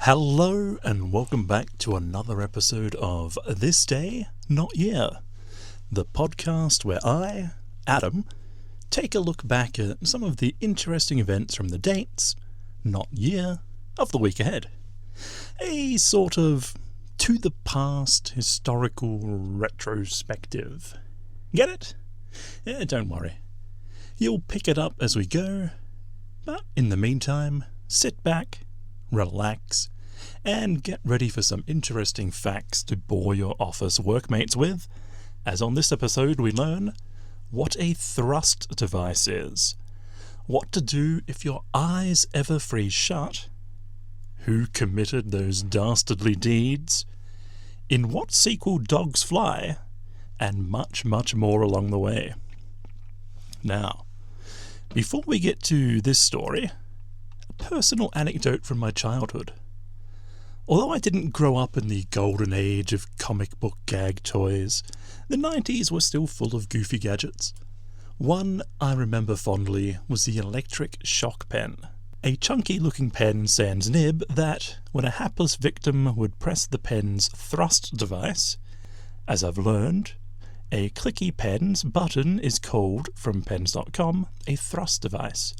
Hello and welcome back to another episode of This Day, Not Year, the podcast where I, Adam, take a look back at some of the interesting events from the dates, not year, of the week ahead. A sort of to the past historical retrospective. Get it? Yeah, don't worry. You'll pick it up as we go, but in the meantime, sit back, relax, and get ready for some interesting facts to bore your office workmates with, as on this episode we learn what a thrust device is, what to do if your eyes ever freeze shut, who committed those dastardly deeds, in what sequel dogs fly, and much, much more along the way. Now, before we get to this story, a personal anecdote from my childhood. Although I didn't grow up in the golden age of comic book gag toys, the 90s were still full of goofy gadgets. One I remember fondly was the electric shock pen, a chunky-looking pen sans nib that, when a hapless victim would press the pen's thrust device, as I've learned, a clicky pen's button is called, from pens.com, a thrust device.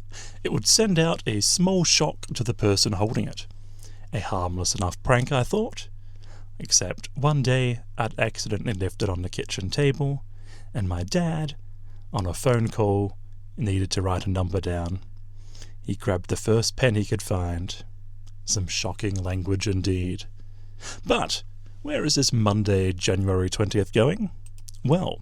It would send out a small shock to the person holding it. A harmless enough prank, I thought. Except one day I'd accidentally left it on the kitchen table, and my dad, on a phone call, needed to write a number down. He grabbed the first pen he could find. Some shocking language indeed. But where is this Monday, January 20th going? Well,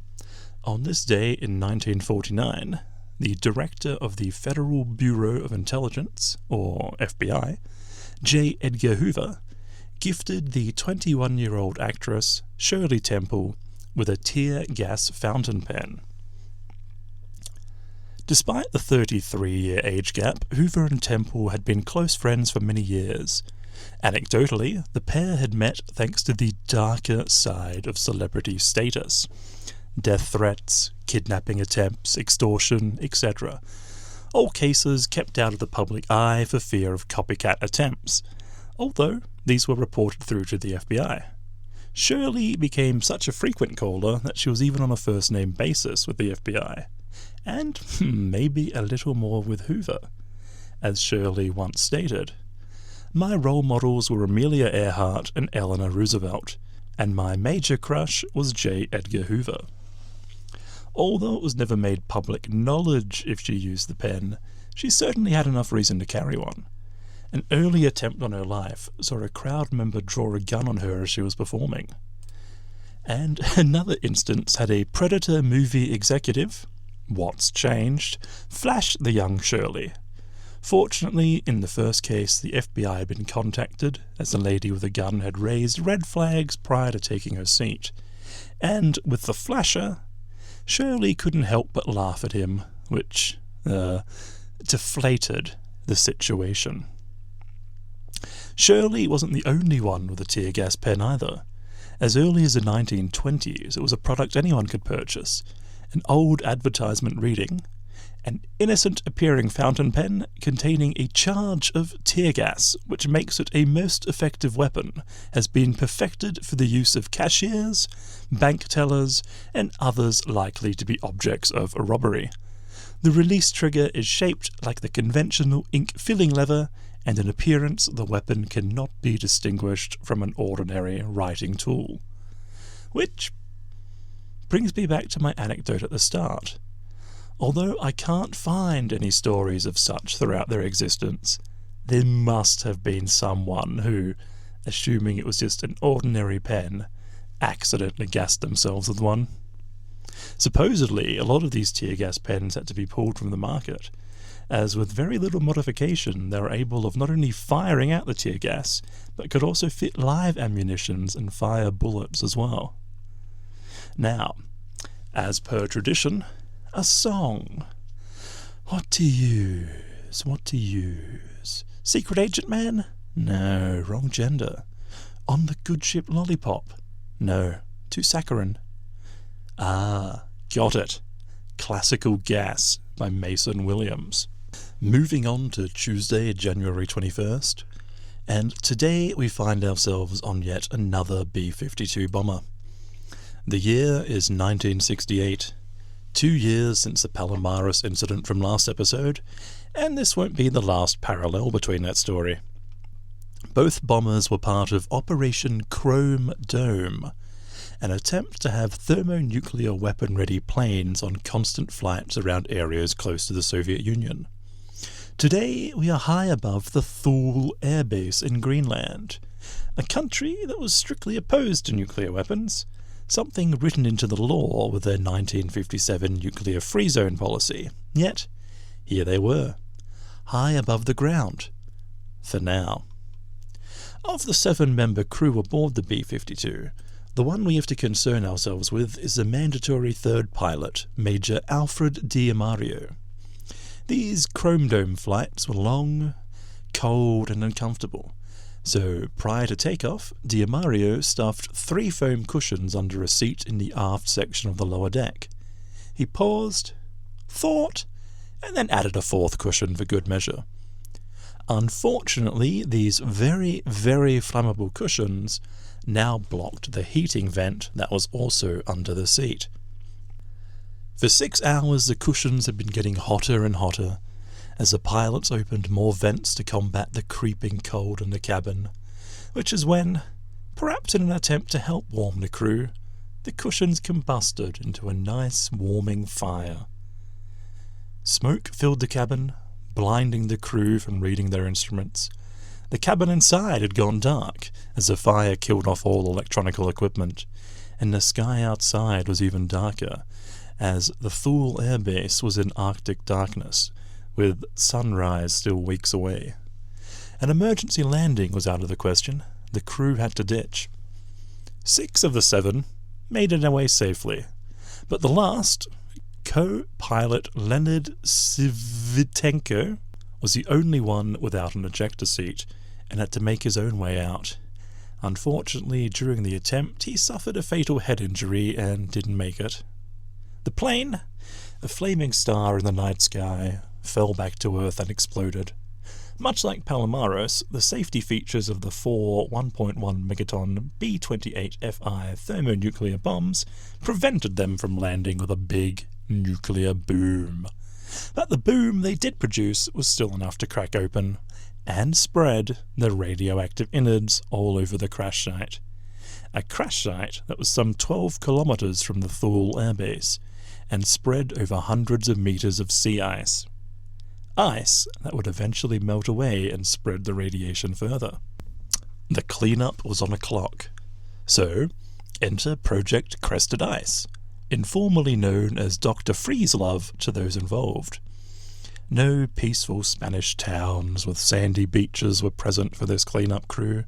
on this day in 1949, the director of the Federal Bureau of Intelligence, or FBI, J. Edgar Hoover, gifted the 21-year-old actress Shirley Temple with a tear gas fountain pen. Despite the 33-year age gap, Hoover and Temple had been close friends for many years. Anecdotally, the pair had met thanks to the darker side of celebrity status. Death threats, kidnapping attempts, extortion, etc. All cases kept out of the public eye for fear of copycat attempts, although these were reported through to the FBI. Shirley became such a frequent caller that she was even on a first-name basis with the FBI, and maybe a little more with Hoover. As Shirley once stated, "My role models were Amelia Earhart and Eleanor Roosevelt, and my major crush was J. Edgar Hoover." Although it was never made public knowledge if she used the pen, she certainly had enough reason to carry one. An early attempt on her life saw a crowd member draw a gun on her as she was performing. And another instance had a Predator movie executive, what's changed, flash the young Shirley. Fortunately, in the first case, the FBI had been contacted, as the lady with the gun had raised red flags prior to taking her seat. And with the flasher, Shirley couldn't help but laugh at him, which deflated the situation. Shirley wasn't the only one with a tear gas pen either. As early as the 1920s, it was a product anyone could purchase. An old advertisement reading, "An innocent-appearing fountain pen containing a charge of tear gas, which makes it a most effective weapon, has been perfected for the use of cashiers, bank tellers, and others likely to be objects of robbery. The release trigger is shaped like the conventional ink-filling lever, and in appearance the weapon cannot be distinguished from an ordinary writing tool." Which brings me back to my anecdote at the start. Although I can't find any stories of such throughout their existence, there must have been someone who, assuming it was just an ordinary pen, accidentally gassed themselves with one. Supposedly, a lot of these tear gas pens had to be pulled from the market, as with very little modification they were able of not only firing out the tear gas, but could also fit live ammunitions and fire bullets as well. Now, as per tradition, a song. What to use? What to use? Secret Agent Man? No, wrong gender. On the Good Ship Lollipop? No, too saccharine. Ah, got it. Classical Gas by Mason Williams. Moving on to Tuesday, January 21st. and today we find ourselves on yet another B-52 bomber. The year is 1968, 2 years since the Palomares incident from last episode, and this won't be the last parallel between that story. Both bombers were part of Operation Chrome Dome, an attempt to have thermonuclear weapon-ready planes on constant flights around areas close to the Soviet Union. Today we are high above the Thule Air Base in Greenland, a country that was strictly opposed to nuclear weapons, something written into the law with their 1957 nuclear free zone policy. Yet, here they were, high above the ground, for now. Of the 7-member crew aboard the B-52, the one we have to concern ourselves with is the mandatory third pilot, Major Alfred DiMario. These Chrome Dome flights were long, cold and uncomfortable, so prior to takeoff, DiMario stuffed 3 foam cushions under a seat in the aft section of the lower deck. He paused, thought, and then added a 4th cushion for good measure. Unfortunately, these very, very flammable cushions now blocked the heating vent that was also under the seat. For 6 hours the cushions had been getting hotter and hotter as the pilots opened more vents to combat the creeping cold in the cabin, which is when, perhaps in an attempt to help warm the crew, the cushions combusted into a nice warming fire. Smoke filled the cabin, blinding the crew from reading their instruments. The cabin inside had gone dark as the fire killed off all electronical equipment, and the sky outside was even darker as the Thule Air Base was in Arctic darkness, with sunrise still weeks away. An emergency landing was out of the question. The crew had to ditch. 6 of the 7 made it away safely, but the last, co-pilot Leonid Svitenko, was the only one without an ejector seat and had to make his own way out. Unfortunately, during the attempt, he suffered a fatal head injury and didn't make it. The plane, a flaming star in the night sky, fell back to Earth and exploded. Much like Palomares, the safety features of the 4 1.1 megaton B-28Fi thermonuclear bombs prevented them from landing with a big nuclear boom. But the boom they did produce was still enough to crack open and spread the radioactive innards all over the crash site. A crash site that was some 12 kilometers from the Thule Air Base and spread over hundreds of meters of sea ice. Ice that would eventually melt away and spread the radiation further. The cleanup was on a clock. So, enter Project Crested Ice, informally known as Dr. Freezelove to those involved. No peaceful Spanish towns with sandy beaches were present for this cleanup crew,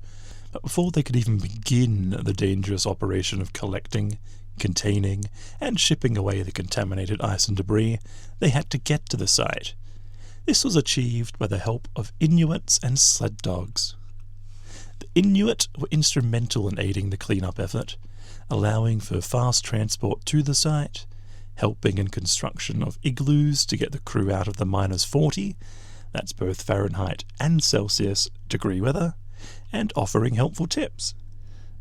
but before they could even begin the dangerous operation of collecting, containing, and shipping away the contaminated ice and debris, they had to get to the site. This was achieved by the help of Inuits and sled dogs. The Inuit were instrumental in aiding the cleanup effort, allowing for fast transport to the site, helping in construction of igloos to get the crew out of the -40, that's both Fahrenheit and Celsius degree weather, and offering helpful tips.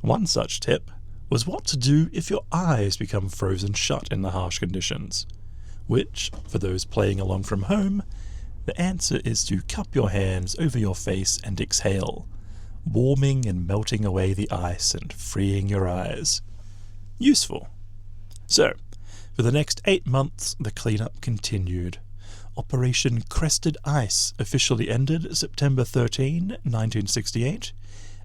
One such tip was what to do if your eyes become frozen shut in the harsh conditions, which, for those playing along from home, the answer is to cup your hands over your face and exhale, warming and melting away the ice and freeing your eyes. Useful. So, for the next 8 months, the cleanup continued. Operation Crested Ice officially ended September 13, 1968,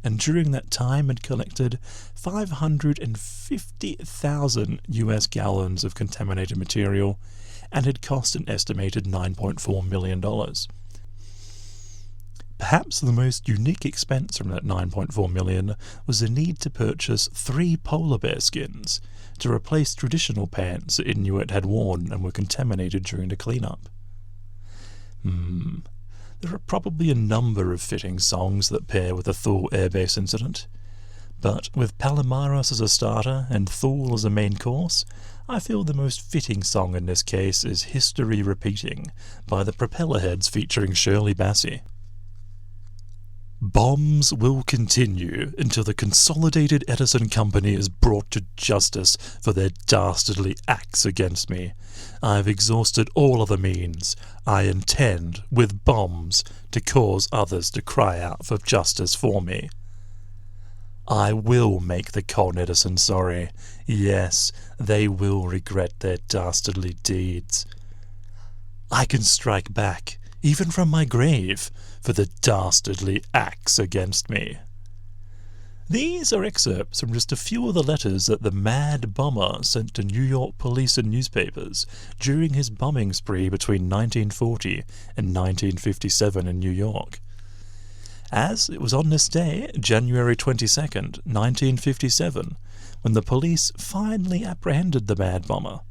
and during that time had collected 550,000 US gallons of contaminated material and had cost an estimated $9.4 million. Perhaps the most unique expense from that $9.4 million was the need to purchase 3 polar bear skins to replace traditional pants that Inuit had worn and were contaminated during the cleanup. There are probably a number of fitting songs that pair with the Thule Air Base incident, but with Palomares as a starter and Thule as a main course, I feel the most fitting song in this case is History Repeating by the Propellerheads featuring Shirley Bassey. Bombs will continue until the Consolidated Edison Company is brought to justice for their dastardly acts against me. I've exhausted all other means. I intend, with bombs, to cause others to cry out for justice for me. I will make the Con Edison sorry. Yes, they will regret their dastardly deeds. I can strike back, even from my grave, for the dastardly acts against me. These are excerpts from just a few of the letters that the Mad Bomber sent to New York police and newspapers during his bombing spree between 1940 and 1957 in New York. As it was on this day, January 22nd, 1957, when the police finally apprehended the Mad Bomber.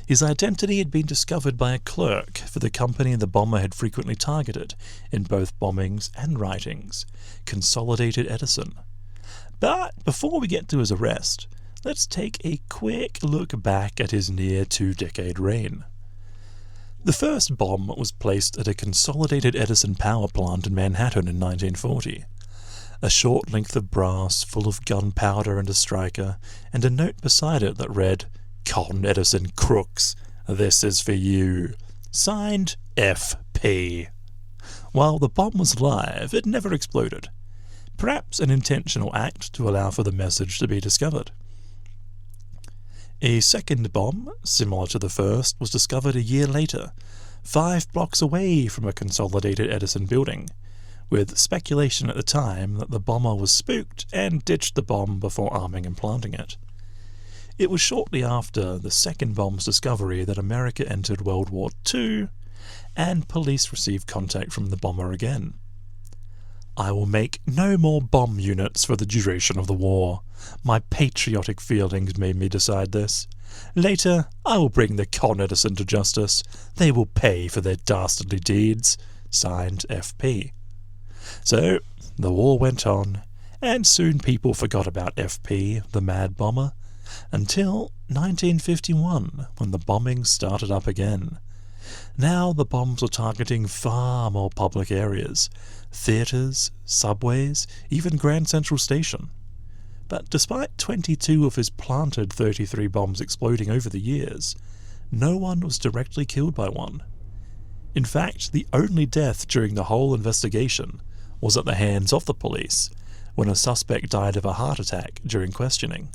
His identity had been discovered by a clerk for the company the bomber had frequently targeted in both bombings and writings, Consolidated Edison. But before we get to his arrest, let's take a quick look back at his near two-decade reign. The first bomb was placed at a Consolidated Edison power plant in Manhattan in 1940. A short length of brass full of gunpowder and a striker, and a note beside it that read, "Con Edison crooks, this is for you. Signed, F.P." While the bomb was live, it never exploded. Perhaps an intentional act to allow for the message to be discovered. A second bomb, similar to the first, was discovered a year later, 5 blocks away from a Consolidated Edison building, with speculation at the time that the bomber was spooked and ditched the bomb before arming and planting it. It was shortly after the second bomb's discovery that America entered World War II, and police received contact from the bomber again. "I will make no more bomb units for the duration of the war. My patriotic feelings made me decide this. Later, I will bring the Con Edison to justice. They will pay for their dastardly deeds." Signed, F.P. So, the war went on, and soon people forgot about F.P., the Mad Bomber, until 1951, when the bombings started up again. Now the bombs were targeting far more public areas, theatres, subways, even Grand Central Station. But despite 22 of his planted 33 bombs exploding over the years, no one was directly killed by one. In fact, the only death during the whole investigation was at the hands of the police, when a suspect died of a heart attack during questioning.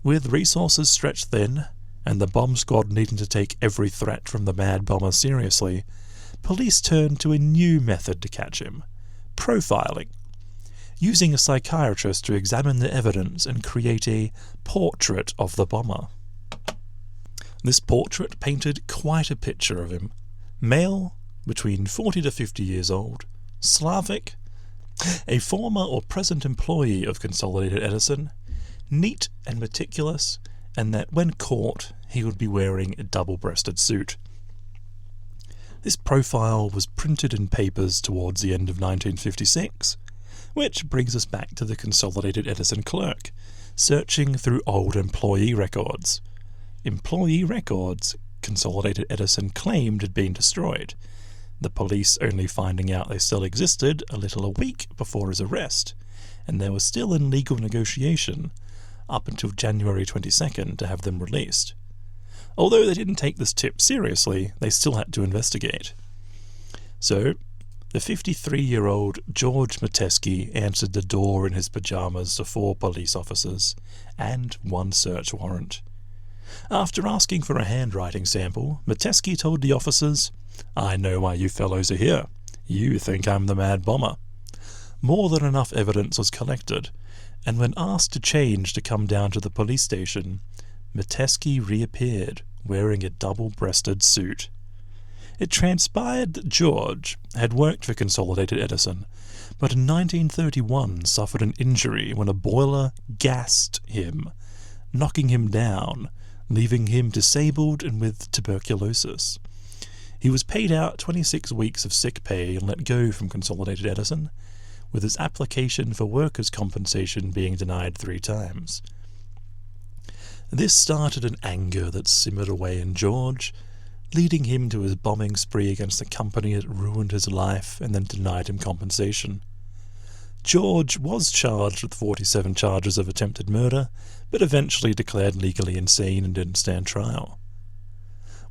With resources stretched thin, and the bomb squad needing to take every threat from the Mad Bomber seriously, police turned to a new method to catch him: profiling, using a psychiatrist to examine the evidence and create a portrait of the bomber. This portrait painted quite a picture of him. Male, between 40 to 50 years old, Slavic, a former or present employee of Consolidated Edison, neat and meticulous, and that when caught he would be wearing a double-breasted suit. This profile was printed in papers towards the end of 1956, which brings us back to the Consolidated Edison clerk, searching through old employee records. Employee records Consolidated Edison claimed had been destroyed, the police only finding out they still existed a week before his arrest, and they were still in legal negotiation up until January 22nd to have them released. Although they didn't take this tip seriously, they still had to investigate. So, the 53-year-old George Metesky answered the door in his pajamas to 4 police officers and 1 search warrant. After asking for a handwriting sample, Metesky told the officers, "I know why you fellows are here. You think I'm the Mad Bomber." More than enough evidence was collected, and when asked to change to come down to the police station, Metesky reappeared, wearing a double-breasted suit. It transpired that George had worked for Consolidated Edison, but in 1931 suffered an injury when a boiler gassed him, knocking him down, leaving him disabled and with tuberculosis. He was paid out 26 weeks of sick pay and let go from Consolidated Edison, with his application for workers' compensation being denied 3 times. This started an anger that simmered away in George, leading him to his bombing spree against the company that ruined his life and then denied him compensation. George was charged with 47 charges of attempted murder, but eventually declared legally insane and didn't stand trial.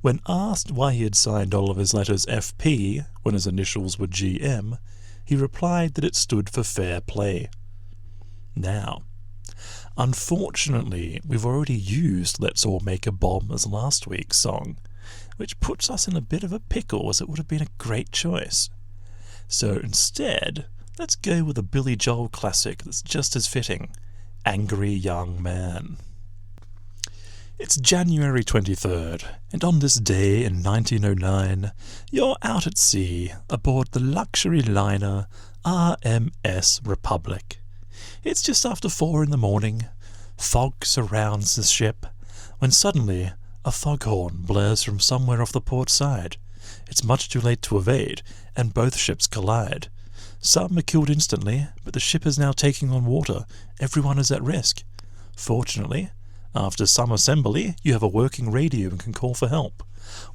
When asked why he had signed all of his letters FP when his initials were GM, he replied that it stood for fair play. Now, unfortunately, we've already used Let's All Make a Bomb as last week's song, which puts us in a bit of a pickle as it would have been a great choice. So instead, let's go with a Billy Joel classic that's just as fitting, Angry Young Man. It's January 23rd, and on this day in 1909, you're out at sea aboard the luxury liner RMS Republic. It's just after 4 in the morning. Fog surrounds the ship, when suddenly a foghorn blares from somewhere off the port side. It's much too late to evade, and both ships collide. Some are killed instantly, but the ship is now taking on water. Everyone is at risk. Fortunately, after some assembly, you have a working radio and can call for help.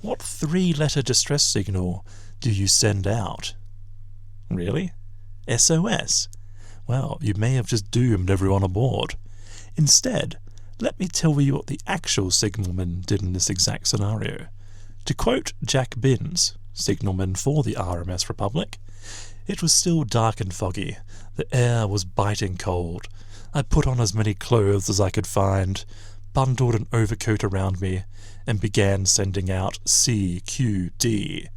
What 3-letter distress signal do you send out? Really? SOS? Well, you may have just doomed everyone aboard. Instead, let me tell you what the actual signalman did in this exact scenario. To quote Jack Binns, signalman for the RMS Republic, "It was still dark and foggy. The air was biting cold. I put on as many clothes as I could find, bundled an overcoat around me, and began sending out CQD,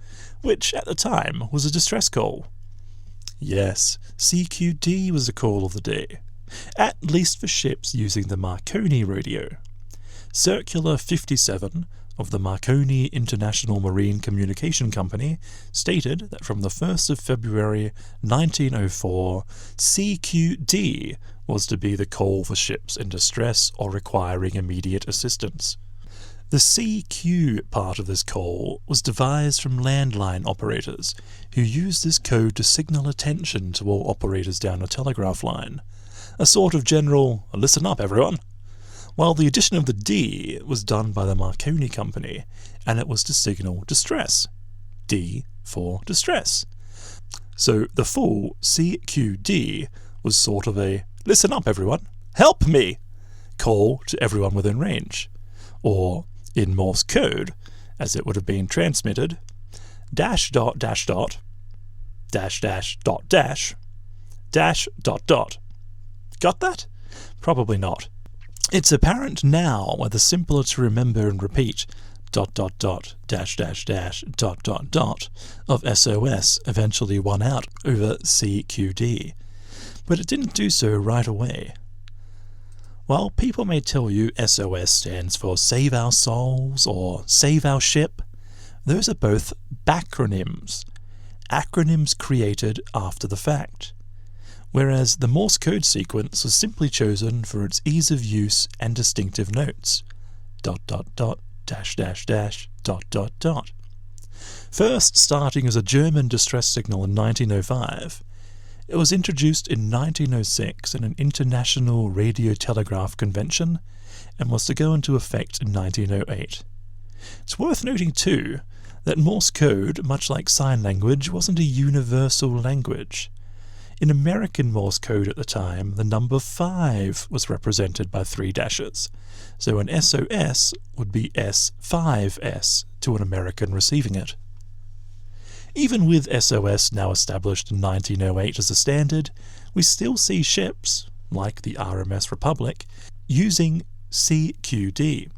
which at the time was a distress call." Yes, CQD was the call of the day, at least for ships using the Marconi radio. Circular 57 of the Marconi International Marine Communication Company stated that from the 1st of February 1904, CQD was to be the call for ships in distress or requiring immediate assistance. The CQ part of this call was devised from landline operators, who used this code to signal attention to all operators down a telegraph line. A sort of general, "listen up everyone," while the addition of the D was done by the Marconi Company, and it was to signal distress. D for distress. So the full CQD was sort of a "listen up everyone, help me" call to everyone within range. Or, in Morse code, as it would have been transmitted, dash dot dash dot, dash dash dot dash, dash dot dot. Got that? Probably not. It's apparent now why the simpler to remember and repeat dot dot dot dash dash dash dot dot dot of SOS eventually won out over CQD, but it didn't do so right away. While people may tell you SOS stands for Save Our Souls or Save Our Ship, those are both backronyms, acronyms created after the fact, whereas the Morse code sequence was simply chosen for its ease of use and distinctive notes, dot dot dot dash dash dash dot dot dot. First starting as a German distress signal in 1905, it was introduced in 1906 in an International Radio Telegraph Convention and was to go into effect in 1908. It's worth noting too that Morse code, much like sign language, wasn't a universal language. In American Morse code at the time, the number 5 was represented by 3 dashes, so an SOS would be S5S to an American receiving it. Even with SOS now established in 1908 as a standard, we still see ships, like the RMS Republic, using CQD.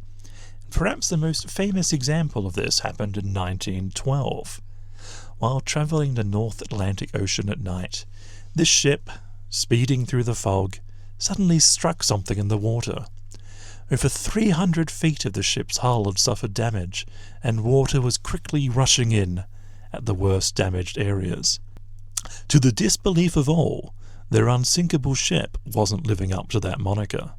Perhaps the most famous example of this happened in 1912. While travelling the North Atlantic Ocean at night, this ship, speeding through the fog, suddenly struck something in the water. Over 300 feet of the ship's hull had suffered damage, and water was quickly rushing in at the worst damaged areas. To the disbelief of all, their unsinkable ship wasn't living up to that moniker.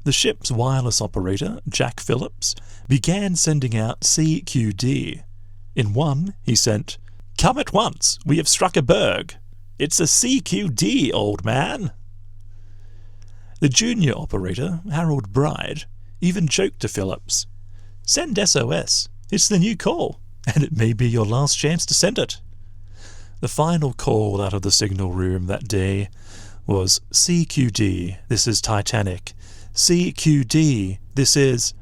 The ship's wireless operator, Jack Phillips, began sending out CQD. In one, he sent, "Come at once, we have struck a berg. It's a CQD, old man." The junior operator, Harold Bride, even joked to Phillips, "Send SOS, it's the new call, and it may be your last chance to send it." The final call out of the signal room that day was CQD, this is Titanic. CQD, this is...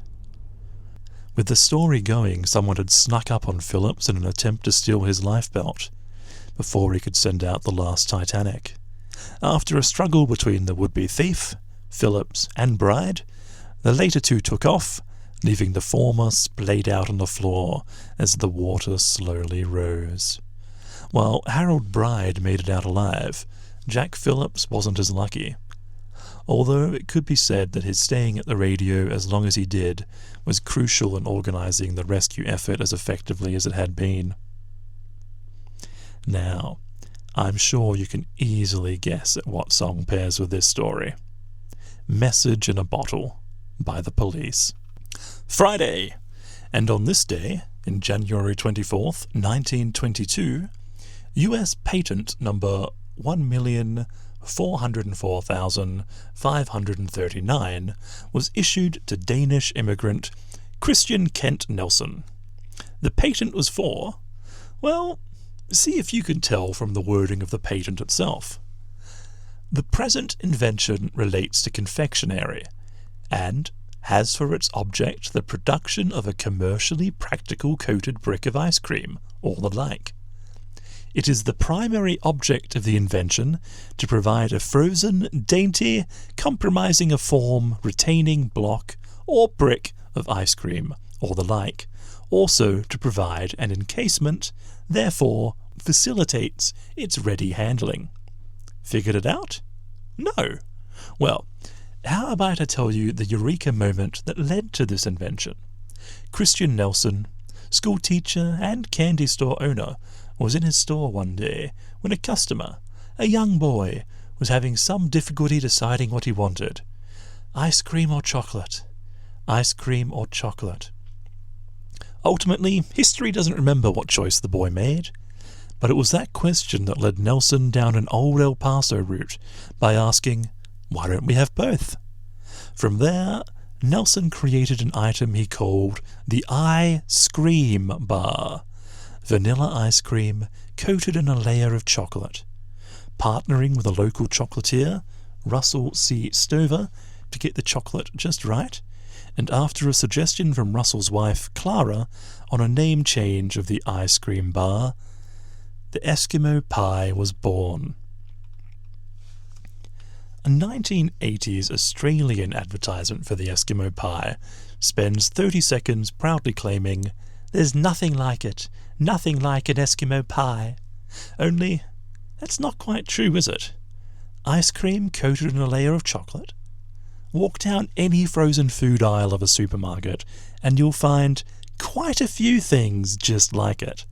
With the story going, someone had snuck up on Phillips in an attempt to steal his lifebelt before he could send out the last Titanic. After a struggle between the would-be thief, Phillips, and bride, the later two took off, leaving the former splayed out on the floor as the water slowly rose. While Harold Bride made it out alive, Jack Phillips wasn't as lucky. Although it could be said that his staying at the radio as long as he did was crucial in organising the rescue effort as effectively as it had been. Now, I'm sure you can easily guess at what song pairs with this story. Message in a Bottle by The Police. Friday! And on this day, in January 24th, 1922, US patent number 1,404,539 was issued to Danish immigrant Christian Kent Nelson. The patent was for, well, see if you can tell from the wording of the patent itself. The present invention relates to confectionery and has for its object the production of a commercially practical coated brick of ice cream, or the like. It is the primary object of the invention to provide a frozen, dainty, compromising a form, retaining block, or brick of ice cream, or the like, also to provide an encasement, therefore facilitates its ready handling. Figured it out? No. Well, how about I tell you the eureka moment that led to this invention? Christian Nelson, school teacher and candy store owner, was in his store one day when a customer, a young boy, was having some difficulty deciding what he wanted. Ice cream or chocolate? Ice cream or chocolate? Ultimately, history doesn't remember what choice the boy made, but it was that question that led Nelson down an old El Paso route by asking, why don't we have both? From there, Nelson created an item he called the I-Scream Bar, vanilla ice cream coated in a layer of chocolate. Partnering with a local chocolatier, Russell C. Stover, to get the chocolate just right, and after a suggestion from Russell's wife, Clara, on a name change of the ice cream bar, the Eskimo Pie was born. A 1980s Australian advertisement for the Eskimo Pie spends 30 seconds proudly claiming, "There's nothing like it, nothing like an Eskimo pie." Only, that's not quite true, is it? Ice cream coated in a layer of chocolate? Walk down any frozen food aisle of a supermarket and you'll find quite a few things just like it.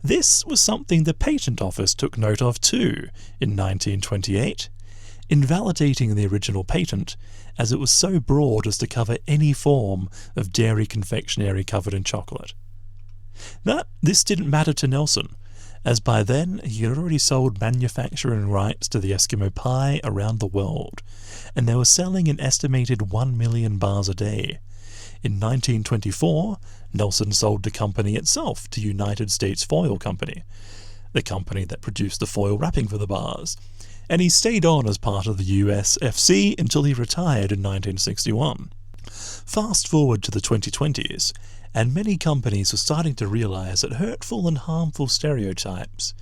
This was something the Patent Office took note of too in 1928, invalidating the original patent as it was so broad as to cover any form of dairy confectionery covered in chocolate. But this didn't matter to Nelson, as by then he had already sold manufacturing rights to the Eskimo Pie around the world, and they were selling an estimated 1 million bars a day. In 1924, Nelson sold the company itself to United States Foil Company, the company that produced the foil wrapping for the bars, and he stayed on as part of the USFC until he retired in 1961. Fast forward to the 2020s, and many companies were starting to realize that hurtful and harmful stereotypes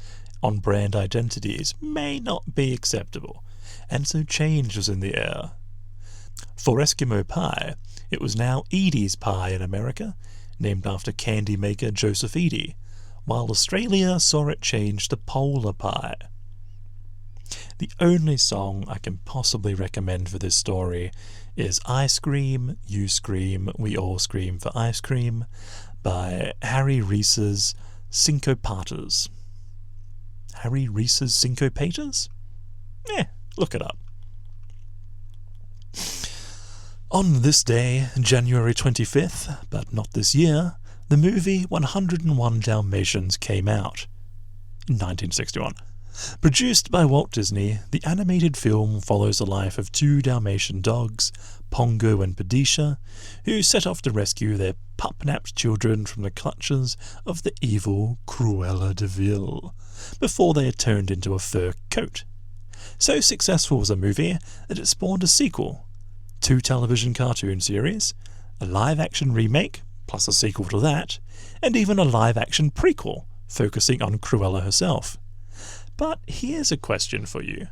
on brand identities may not be acceptable, and so change was in the air. For Eskimo Pie, it was now Edie's Pie in America, named after candy maker Joseph Edie, while Australia saw it change to Polar Pie. The only song I can possibly recommend for this story is I Scream, You Scream, We All Scream for Ice Cream by Harry Reese's Syncopators. Harry Reese's Syncopators? Look it up. On this day, January 25th, but not this year, the movie 101 Dalmatians came out. In 1961. Produced by Walt Disney, the animated film follows the life of two Dalmatian dogs, Pongo and Padisha, who set off to rescue their pup-napped children from the clutches of the evil Cruella de Vil, before they are turned into a fur coat. So successful was the movie that it spawned a sequel, 2 television cartoon series, a live-action remake, plus a sequel to that, and even a live-action prequel focusing on Cruella herself. But here's a question for you.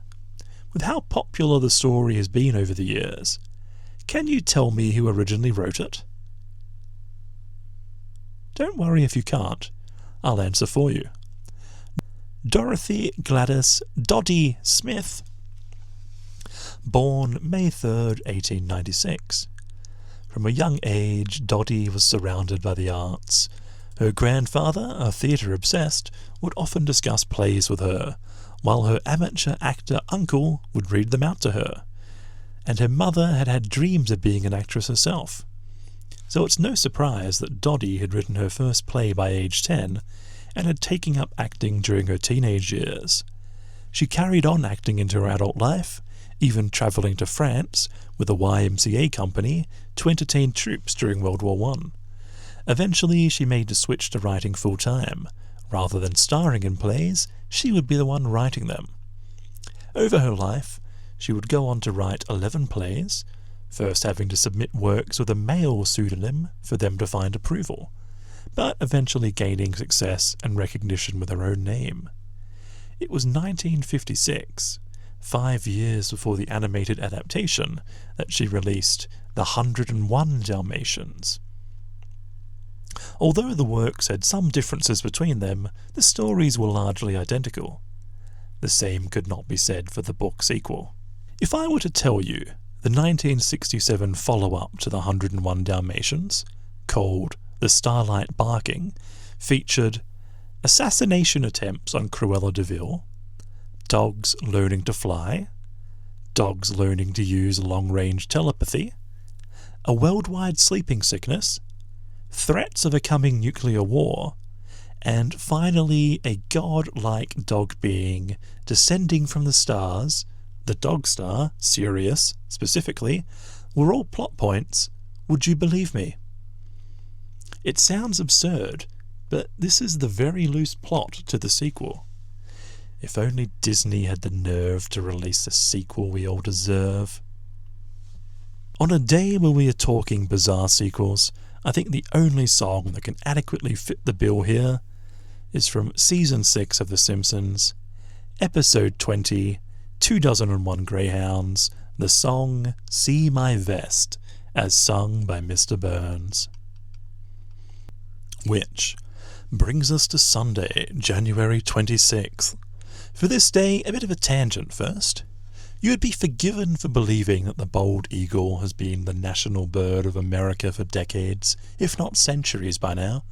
With how popular the story has been over the years, can you tell me who originally wrote it? Don't worry if you can't. I'll answer for you. Dorothy Gladys Doddy Smith, born May 3rd, 1896. From a young age, Doddy was surrounded by the arts. Her grandfather, a theatre-obsessed, would often discuss plays with her, while her amateur actor uncle would read them out to her. And her mother had had dreams of being an actress herself. So it's no surprise that Doddy had written her first play by age 10 and had taken up acting during her teenage years. She carried on acting into her adult life, even travelling to France with a YMCA company to entertain troops during World War I. Eventually she made the switch to writing full-time. Rather than starring in plays, she would be the one writing them. Over her life, she would go on to write 11 plays, first having to submit works with a male pseudonym for them to find approval, but eventually gaining success and recognition with her own name. It was 1956, 5 years before the animated adaptation, that she released The 101 Dalmatians. Although the works had some differences between them, the stories were largely identical. The same could not be said for the book sequel. If I were to tell you the 1967 follow-up to The 101 Dalmatians, called The Starlight Barking, featured assassination attempts on Cruella de Vil, dogs learning to fly, dogs learning to use long-range telepathy, a worldwide sleeping sickness, threats of a coming nuclear war, and finally a god-like dog being descending from the stars, the dog star, Sirius specifically, were all plot points, would you believe me? It sounds absurd, but this is the very loose plot to the sequel. If only Disney had the nerve to release a sequel we all deserve. On a day where we are talking bizarre sequels, I think the only song that can adequately fit the bill here is from Season 6 of The Simpsons, Episode 20, 2001 Greyhounds, the song See My Vest, as sung by Mr. Burns. Which brings us to Sunday, January 26th. For this day, a bit of a tangent first. You would be forgiven for believing that the bald eagle has been the national bird of America for decades, if not centuries by now.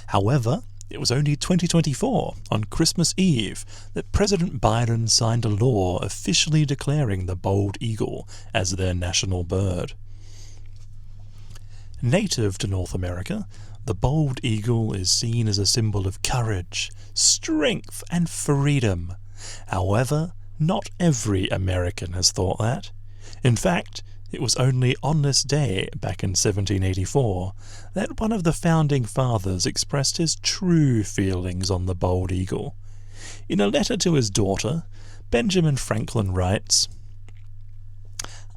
However, it was only 2024, on Christmas Eve, that President Biden signed a law officially declaring the bald eagle as their national bird. Native to North America, the bald eagle is seen as a symbol of courage, strength, and freedom. However, not every American has thought that. In fact, it was only on this day, back in 1784, that one of the founding fathers expressed his true feelings on the bald eagle. In a letter to his daughter, Benjamin Franklin writes,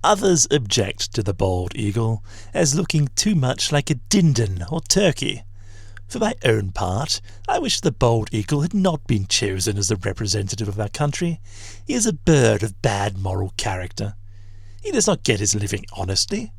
"Others object to the bald eagle as looking too much like a dindon or turkey. For my own part, I wish the bald eagle had not been chosen as the representative of our country. He is a bird of bad moral character. He does not get his living honestly.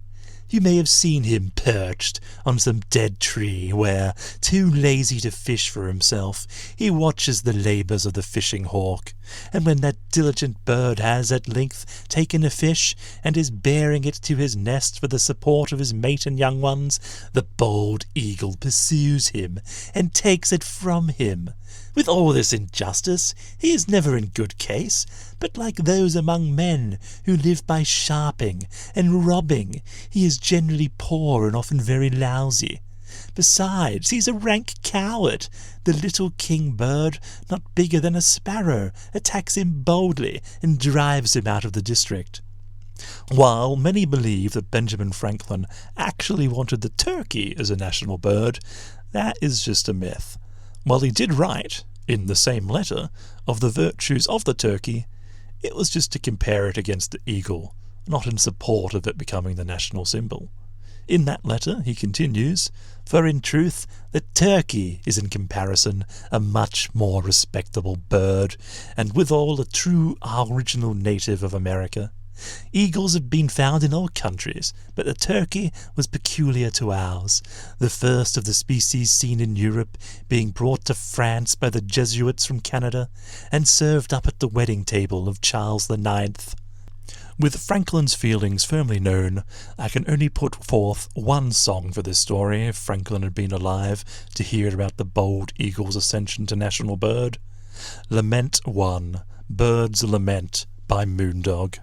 You may have seen him perched on some dead tree where, too lazy to fish for himself, he watches the labours of the fishing hawk, and when that diligent bird has at length taken a fish and is bearing it to his nest for the support of his mate and young ones, the bald eagle pursues him and takes it from him. With all this injustice, he is never in good case, but like those among men who live by sharping and robbing, he is generally poor and often very lousy. Besides, he is a rank coward. The little king bird, not bigger than a sparrow, attacks him boldly and drives him out of the district." While many believe that Benjamin Franklin actually wanted the turkey as a national bird, that is just a myth. While he did write, in the same letter, of the virtues of the turkey, It was just to compare it against the eagle, not in support of it becoming the national symbol. In that letter, he continues, "For in truth, the turkey is in comparison a much more respectable bird, and withal a true original native of America. Eagles have been found in all countries, but the turkey was peculiar to ours, the first of the species seen in Europe being brought to France by the Jesuits from Canada, and served up at the wedding table of Charles IX. With Franklin's feelings firmly known, I can only put forth one song for this story if Franklin had been alive to hear about the bold eagle's ascension to national bird. Lament 1, Bird's Lament by Moondog.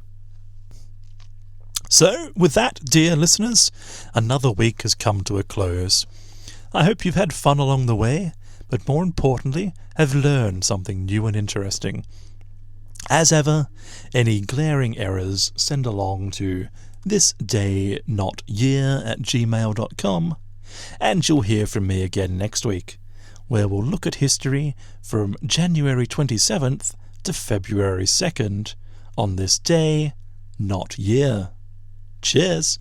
So, with that, dear listeners, another week has come to a close. I hope you've had fun along the way, but more importantly, have learned something new and interesting. As ever, any glaring errors send along to thisdaynotyear@gmail.com, and you'll hear from me again next week, where we'll look at history from January 27th to February 2nd on this day, not year. Cheers!